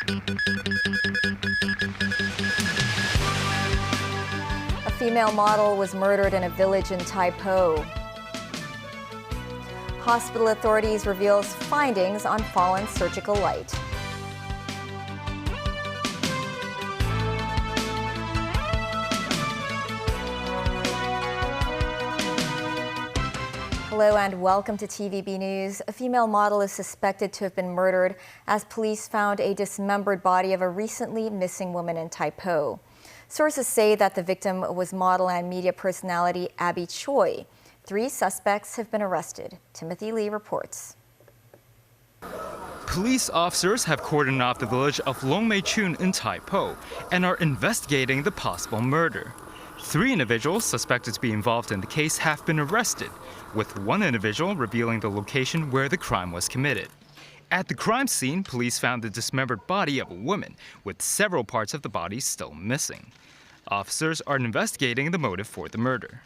A female model was murdered in a village in Tai Po. Hospital authorities reveals findings on fallen surgical light. Hello and welcome to TVB News. A female model is suspected to have been murdered as police found a dismembered body of a recently missing woman in Tai Po. Sources say that the victim was model and media personality Abby Choi. 3 suspects have been arrested. Timothy Lee reports. Police officers have cordoned off the village of Long Mei Chun in Tai Po and are investigating the possible murder. 3 individuals suspected to be involved in the case have been arrested, with 1 individual revealing the location where the crime was committed. At the crime scene, police found the dismembered body of a woman, with several parts of the body still missing. Officers are investigating the motive for the murder.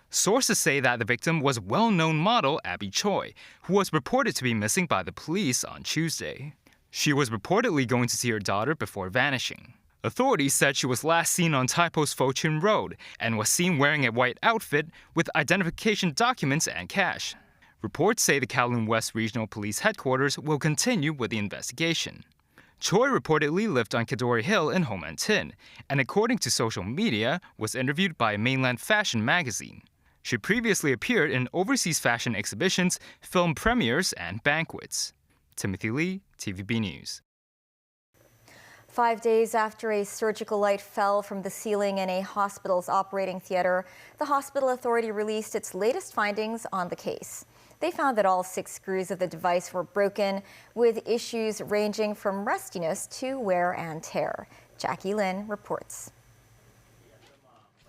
Sources say that the victim was well-known model Abby Choi, who was reported to be missing by the police on Tuesday. She was reportedly going to see her daughter before vanishing. Authorities said she was last seen on Tai Po's Fo Chun Road and was seen wearing a white outfit with identification documents and cash. Reports say the Kowloon West Regional Police Headquarters will continue with the investigation. Choi reportedly lived on Kadori Hill in Ho Man Tin, and according to social media, was interviewed by a mainland fashion magazine. She previously appeared in overseas fashion exhibitions, film premieres, and banquets. Timothy Lee, TVB News. 5 days after a surgical light fell from the ceiling in a hospital's operating theater, the hospital authority released its latest findings on the case. They found that all 6 screws of the device were broken, with issues ranging from rustiness to wear and tear. Jackie Lin reports.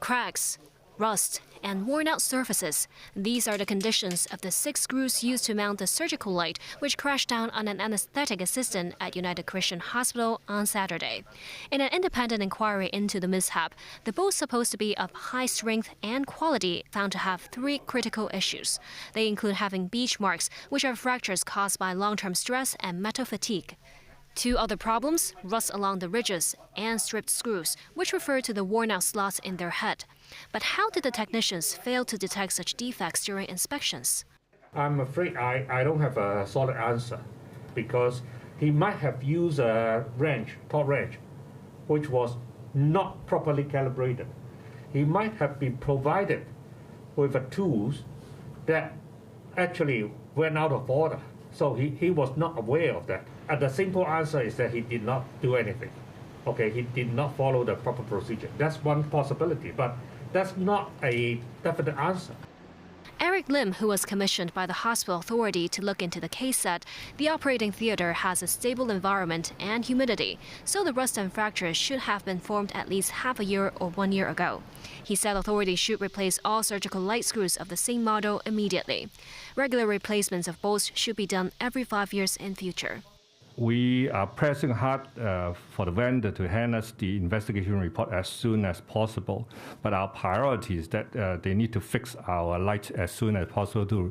Cracks, rust, and worn-out surfaces. These are the conditions of the 6 screws used to mount the surgical light, which crashed down on an anesthetic assistant at United Christian Hospital on Saturday. In an independent inquiry into the mishap, the bolt supposed to be of high strength and quality found to have 3 critical issues. They include having beach marks, which are fractures caused by long-term stress and metal fatigue. 2 other problems, rust along the ridges and stripped screws, which refer to the worn-out slots in their head. But how did the technicians fail to detect such defects during inspections? I'm afraid I don't have a solid answer, because he might have used a torque wrench, which was not properly calibrated. He might have been provided with tools that actually went out of order. So he was not aware of that. And the simple answer is that he did not do anything. Okay, he did not follow the proper procedure. That's one possibility, but that's not a definite answer. Eric Lim, who was commissioned by the hospital authority to look into the case, said the operating theater has a stable environment and humidity, so the rust and fractures should have been formed at least half a year or 1 year ago. He said authorities should replace all surgical light screws of the same model immediately. Regular replacements of bolts should be done every 5 years in future. We are pressing hard for the vendor to hand us the investigation report as soon as possible. But our priority is that they need to fix our lights as soon as possible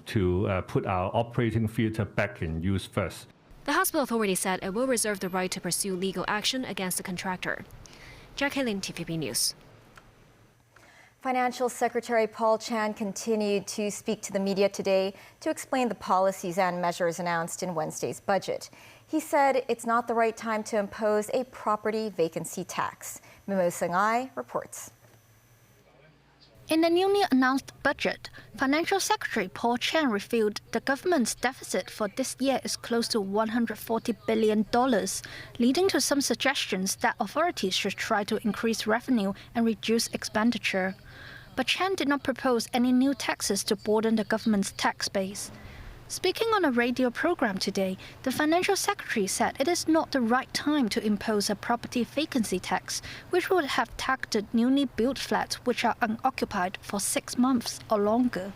to put our operating theater back in use first. The hospital authority said it will reserve the right to pursue legal action against the contractor. Jackie Lin, TVB News. Financial Secretary Paul Chan continued to speak to the media today to explain the policies and measures announced in Wednesday's budget. He said it's not the right time to impose a property vacancy tax. Mimo Sung-ai reports. In the newly announced budget, Financial Secretary Paul Chan revealed the government's deficit for this year is close to $140 billion, leading to some suggestions that authorities should try to increase revenue and reduce expenditure. But Chan did not propose any new taxes to broaden the government's tax base. Speaking on a radio program today, the Financial Secretary said it is not the right time to impose a property vacancy tax, which would have taxed newly built flats which are unoccupied for 6 months or longer.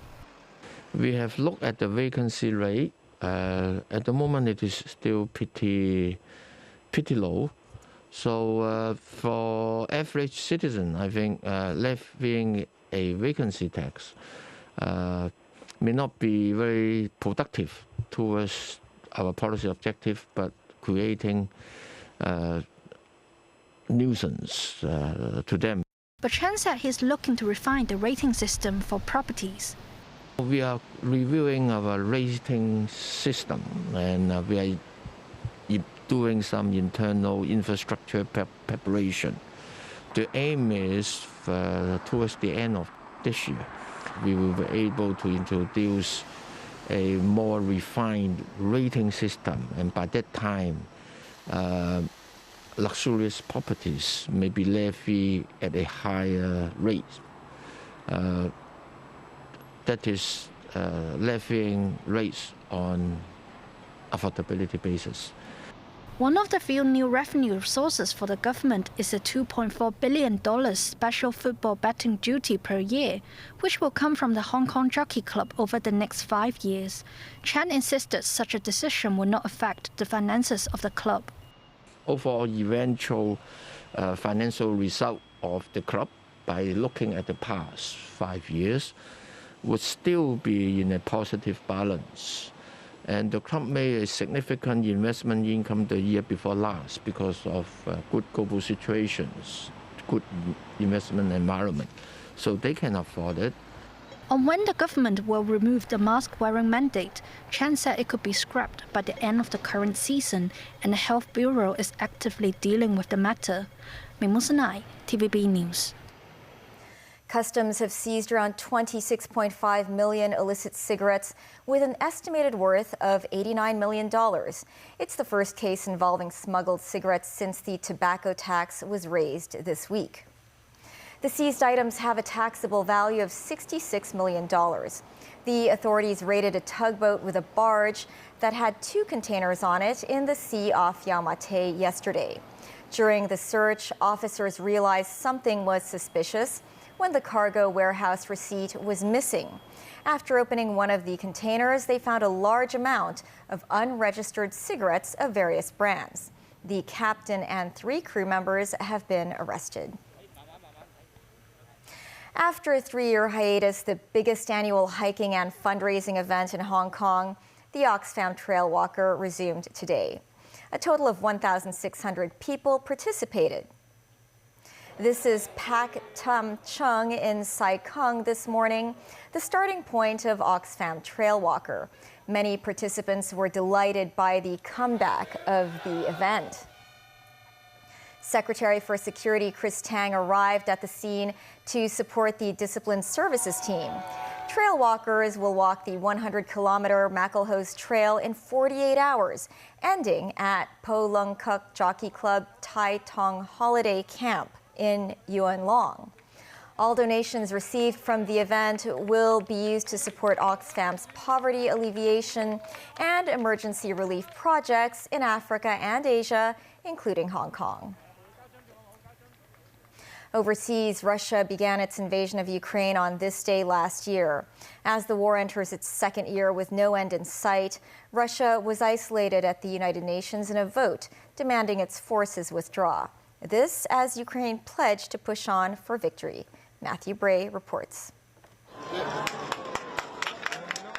We have looked at the vacancy rate. At the moment, it is still pretty low. So for average citizen, I think levying a vacancy tax may not be very productive towards our policy objective, but creating nuisance to them. But Chen said he's looking to refine the rating system for properties. We are reviewing our rating system, and we are doing some internal infrastructure preparation. The aim is towards the end of this year, we will be able to introduce a more refined rating system, and by that time, luxurious properties may be levied at a higher rate. That is levying rates on affordability basis. One of the few new revenue sources for the government is a $2.4 billion special football betting duty per year, which will come from the Hong Kong Jockey Club over the next 5 years. Chen insisted such a decision will not affect the finances of the club. Overall eventual financial result of the club, by looking at the past 5 years, would still be in a positive balance. And the club made a significant investment income the year before last because of good global situations, good investment environment. So they can afford it. On when the government will remove the mask-wearing mandate, Chen said it could be scrapped by the end of the current season, and the Health Bureau is actively dealing with the matter. Mingmusanai, TVB News. Customs have seized around 26.5 million illicit cigarettes with an estimated worth of $89 million. It's the first case involving smuggled cigarettes since the tobacco tax was raised this week. The seized items have a taxable value of $66 million. The authorities raided a tugboat with a barge that had 2 containers on it in the sea off Yau Ma Tei yesterday. During the search, officers realized something was suspicious when the cargo warehouse receipt was missing. After opening one of the containers, they found a large amount of unregistered cigarettes of various brands. The captain and 3 crew members have been arrested. After a 3-year hiatus, the biggest annual hiking and fundraising event in Hong Kong, the Oxfam Trail Walker, resumed today. A total of 1,600 people participated. This is Pak Tam Chung in Sai Kung this morning, the starting point of Oxfam Trail Walker. Many participants were delighted by the comeback of the event. Secretary for Security Chris Tang arrived at the scene to support the Discipline Services team. Trail walkers will walk the 100-kilometer Maclehose Trail in 48 hours, ending at Po Lung Kuk Jockey Club Tai Tong Holiday Camp in Yuen Long. All donations received from the event will be used to support Oxfam's poverty alleviation and emergency relief projects in Africa and Asia, including Hong Kong. Overseas, Russia began its invasion of Ukraine on this day last year. As the war enters its 2nd year with no end in sight, Russia was isolated at the United Nations in a vote demanding its forces withdraw. This as Ukraine pledged to push on for victory. Matthew Bray reports.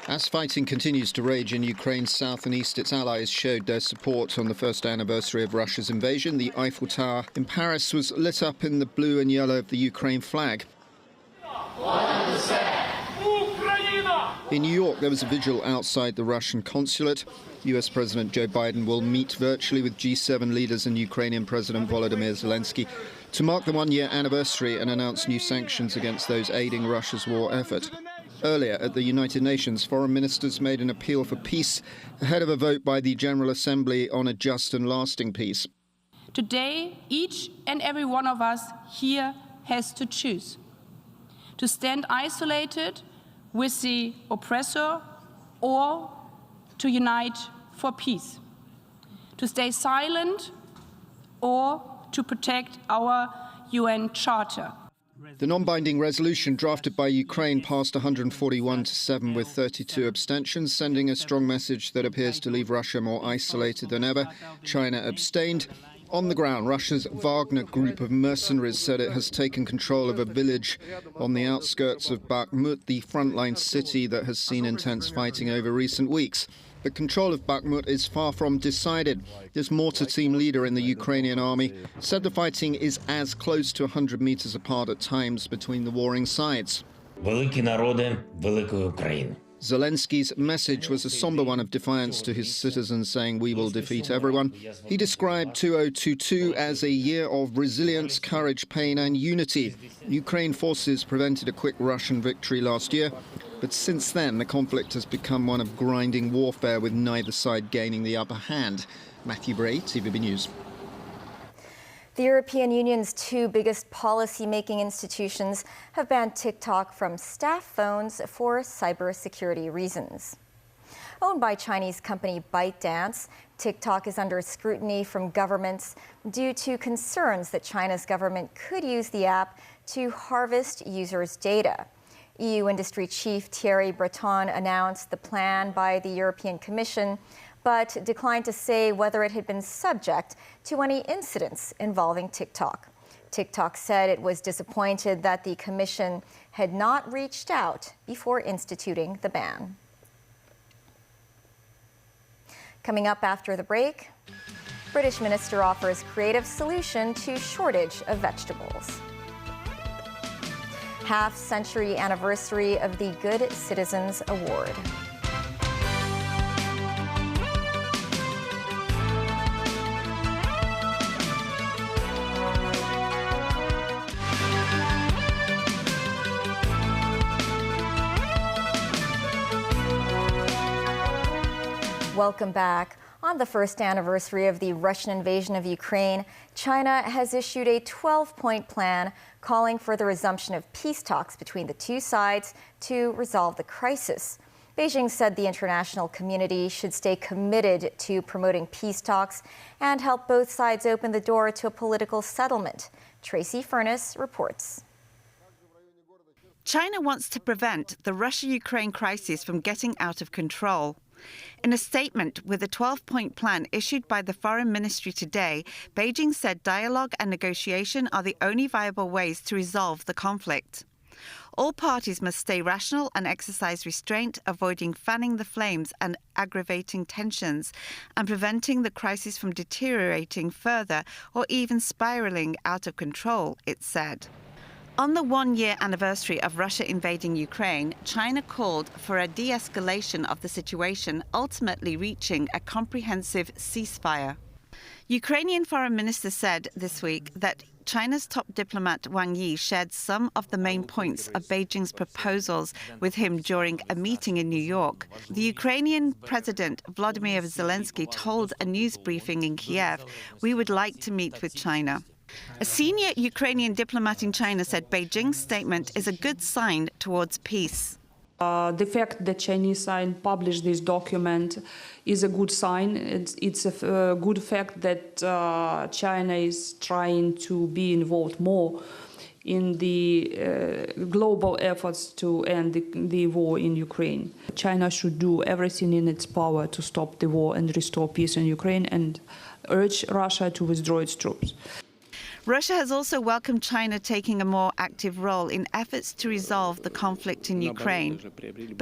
As fighting continues to rage in Ukraine's south and east, its allies showed their support on the first anniversary of Russia's invasion. The Eiffel Tower in Paris was lit up in the blue and yellow of the Ukraine flag. In New York, there was a vigil outside the Russian consulate. US President Joe Biden will meet virtually with G7 leaders and Ukrainian President Volodymyr Zelensky to mark the 1-year anniversary and announce new sanctions against those aiding Russia's war effort. Earlier at the United Nations, foreign ministers made an appeal for peace ahead of a vote by the General Assembly on a just and lasting peace. Today, each and every one of us here has to choose to stand isolated with the oppressor or to unite for peace, to stay silent or to protect our UN Charter. The non-binding resolution drafted by Ukraine passed 141 to 7 with 32 abstentions, sending a strong message that appears to leave Russia more isolated than ever. China abstained. On the ground, Russia's Wagner group of mercenaries said it has taken control of a village on the outskirts of Bakhmut, the frontline city that has seen intense fighting over recent weeks. but control of Bakhmut is far from decided. This mortar team leader in the Ukrainian army said the fighting is as close to 100 meters apart at times between the warring sides. Великі народи великої України. Zelensky's message was a somber one of defiance to his citizens, saying, "We will defeat everyone." He described 2022 as a year of resilience, courage, pain and unity. Ukraine forces prevented a quick Russian victory last year, but since then the conflict has become one of grinding warfare, with neither side gaining the upper hand. Matthew Bray, TVB News. The European Union's two biggest policy-making institutions have banned TikTok from staff phones for cybersecurity reasons. Owned by Chinese company ByteDance, TikTok is under scrutiny from governments due to concerns that China's government could use the app to harvest users' data. EU industry chief Thierry Breton announced the plan by the European Commission, but declined to say whether it had been subject to any incidents involving TikTok. TikTok said it was disappointed that the Commission had not reached out before instituting the ban. Coming up after the break, British minister offers creative solution to shortage of vegetables. Half-century anniversary of the Good Citizens Award. Welcome back. On the first anniversary of the Russian invasion of Ukraine, China has issued a 12-point plan calling for the resumption of peace talks between the two sides to resolve the crisis. Beijing said the international community should stay committed to promoting peace talks and help both sides open the door to a political settlement. Tracy Furness reports. China wants to prevent the Russia-Ukraine crisis from getting out of control. In a statement with a 12-point plan issued by the Foreign Ministry today, Beijing said dialogue and negotiation are the only viable ways to resolve the conflict. All parties must stay rational and exercise restraint, avoiding fanning the flames and aggravating tensions, and preventing the crisis from deteriorating further or even spiraling out of control, it said. On the one-year anniversary of Russia invading Ukraine, China called for a de-escalation of the situation, ultimately reaching a comprehensive ceasefire. Ukrainian Foreign Minister said this week that China's top diplomat Wang Yi shared some of the main points of Beijing's proposals with him during a meeting in New York. The Ukrainian President Volodymyr Zelensky told a news briefing in Kiev, "We would like to meet with China." A senior Ukrainian diplomat in China said Beijing's statement is a good sign towards peace. The fact that Chinese side published this document is a good sign. It's a good fact that China is trying to be involved more in the global efforts to end the war in Ukraine. China should do everything in its power to stop the war and restore peace in Ukraine and urge Russia to withdraw its troops. Russia has also welcomed China taking a more active role in efforts to resolve the conflict in Ukraine.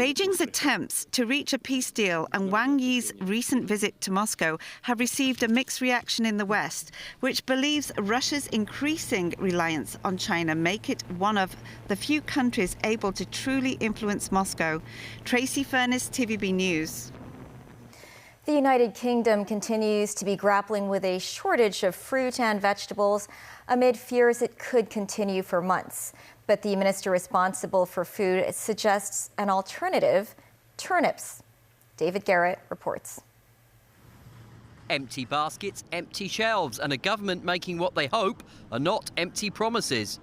Beijing's attempts to reach a peace deal and Wang Yi's recent visit to Moscow have received a mixed reaction in the West, which believes Russia's increasing reliance on China make it one of the few countries able to truly influence Moscow. Tracy Furness, TVB News. The United Kingdom continues to be grappling with a shortage of fruit and vegetables amid fears it could continue for months. But the minister responsible for food suggests an alternative: turnips. David Garrett reports. Empty baskets, empty shelves, and a government making what they hope are not empty promises.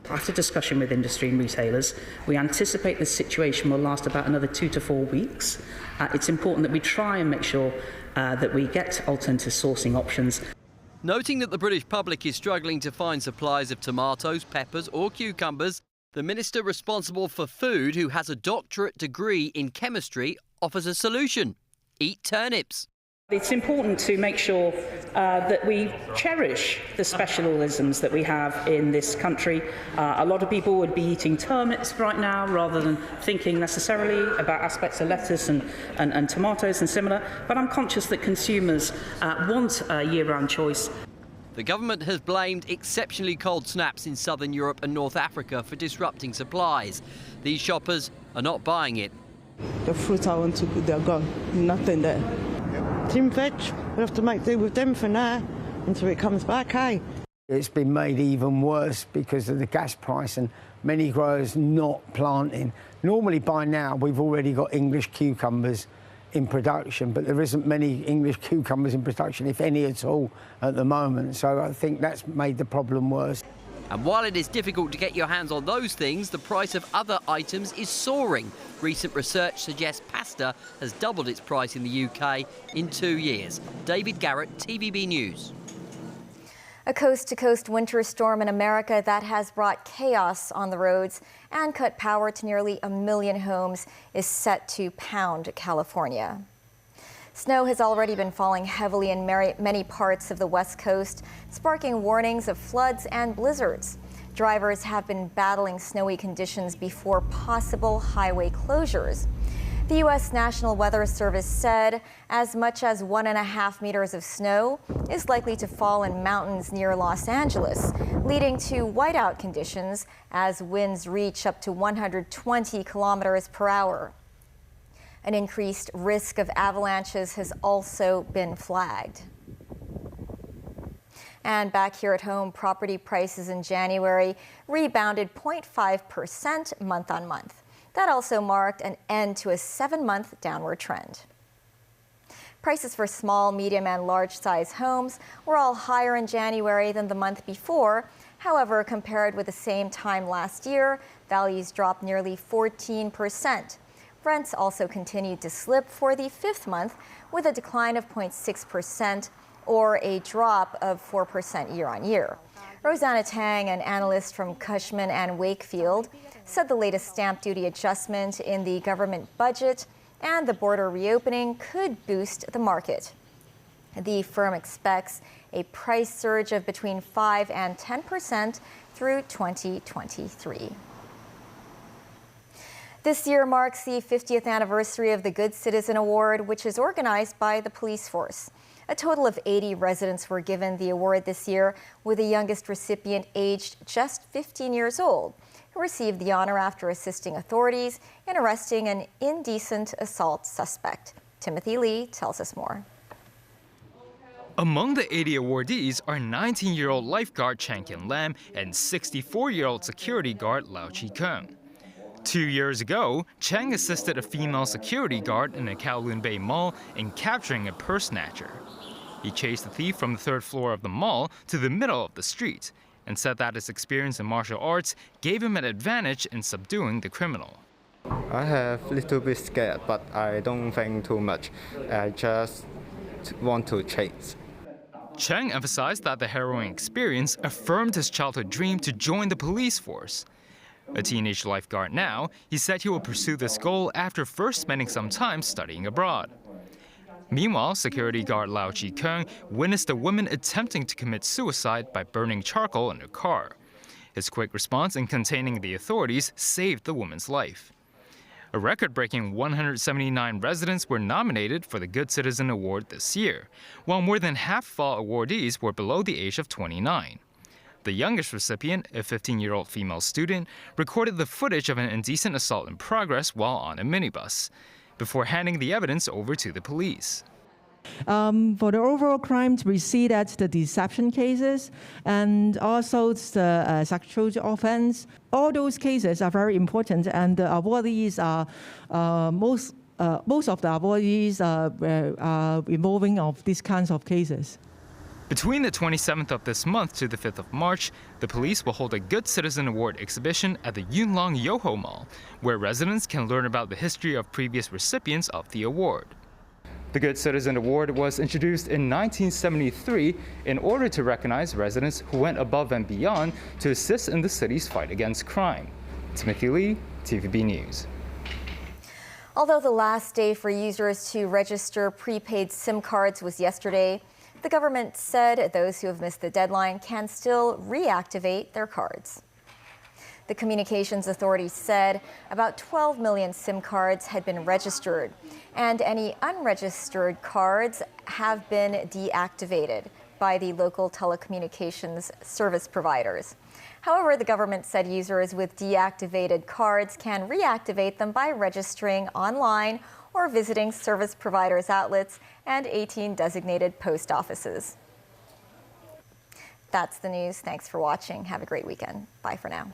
After discussion with industry and retailers, we anticipate this situation will last about another 2 to 4 weeks. It's important that we try and make sure that we get alternative sourcing options. Noting that the British public is struggling to find supplies of tomatoes, peppers or cucumbers, the minister responsible for food, who has a doctorate degree in chemistry, offers a solution: eat turnips. It's important to make sure that we cherish the specialisms that we have in this country. A lot of people would be eating turnips right now rather than thinking necessarily about aspects of lettuce and tomatoes and similar, but I'm conscious that consumers want a year-round choice. The government has blamed exceptionally cold snaps in southern Europe and North Africa for disrupting supplies. These shoppers are not buying it. The fruit I want to put, they're gone. Nothing there. Tin veg, we'll have to make do with them for now until it comes back, eh? It's been made even worse because of the gas price and many growers not planting. Normally by now we've already got English cucumbers in production, but there isn't many English cucumbers in production, if any at all, at the moment. So I think that's made the problem worse. And while it is difficult to get your hands on those things, the price of other items is soaring. Recent research suggests pasta has doubled its price in the UK in 2 years. David Garrett, TVB News. A coast-to-coast winter storm in America that has brought chaos on the roads and cut power to nearly 1 million homes is set to pound California. Snow has already been falling heavily in many parts of the West Coast, sparking warnings of floods and blizzards. Drivers have been battling snowy conditions before possible highway closures. The U.S. National Weather Service said as much as 1.5 meters of snow is likely to fall in mountains near Los Angeles, leading to whiteout conditions as winds reach up to 120 kilometers per hour. An increased risk of avalanches has also been flagged. And back here at home, property prices in January rebounded 0.5% month on month. That also marked an end to a 7-month downward trend. Prices for small, medium, and large-size homes were all higher in January than the month before. However, compared with the same time last year, values dropped nearly 14%. Rents also continued to slip for the 5th month, with a decline of 0.6% or a drop of 4% year on year. Rosanna Tang, an analyst from Cushman & Wakefield, said the latest stamp duty adjustment in the government budget and the border reopening could boost the market. The firm expects a price surge of between 5 and 10% through 2023. This year marks the 50th anniversary of the Good Citizen Award, which is organized by the police force. A total of 80 residents were given the award this year, with the youngest recipient aged just 15 years old, who received the honor after assisting authorities in arresting an indecent assault suspect. Timothy Lee tells us more. Among the 80 awardees are 19-year-old lifeguard Chang Kin Lam and 64-year-old security guard Lau Chi Kung. 2 years ago, Chang assisted a female security guard in a Kowloon Bay mall in capturing a purse snatcher. He chased the thief from the 3rd floor of the mall to the middle of the street and said that his experience in martial arts gave him an advantage in subduing the criminal. I have a little bit scared, but I don't think too much. I just want to chase. Chang emphasized that the harrowing experience affirmed his childhood dream to join the police force. A teenage lifeguard now, he said he will pursue this goal after first spending some time studying abroad. Meanwhile, security guard Lau Chi Kung witnessed a woman attempting to commit suicide by burning charcoal in her car. His quick response in containing the authorities saved the woman's life. A record-breaking 179 residents were nominated for the Good Citizen Award this year, while more than half of all awardees were below the age of 29. The youngest recipient, a 15-year-old female student, recorded the footage of an indecent assault in progress while on a minibus, before handing the evidence over to the police. For the overall crimes, we see that the deception cases and also the sexual offense, all those cases are very important, and the awardees are most of the awardees are involving of these kinds of cases. Between the 27th of this month to the 5th of March, the police will hold a Good Citizen Award exhibition at the Yuen Long Yoho Mall, where residents can learn about the history of previous recipients of the award. The Good Citizen Award was introduced in 1973 in order to recognize residents who went above and beyond to assist in the city's fight against crime. Timothy Lee, TVB News. Although the last day for users to register prepaid SIM cards was yesterday, the government said those who have missed the deadline can still reactivate their cards. The Communications Authority said about 12 million SIM cards had been registered, and any unregistered cards have been deactivated by the local telecommunications service providers. However, the government said users with deactivated cards can reactivate them by registering online or visiting service providers' outlets and 18 designated post offices. That's the news. Thanks for watching. Have a great weekend. Bye for now.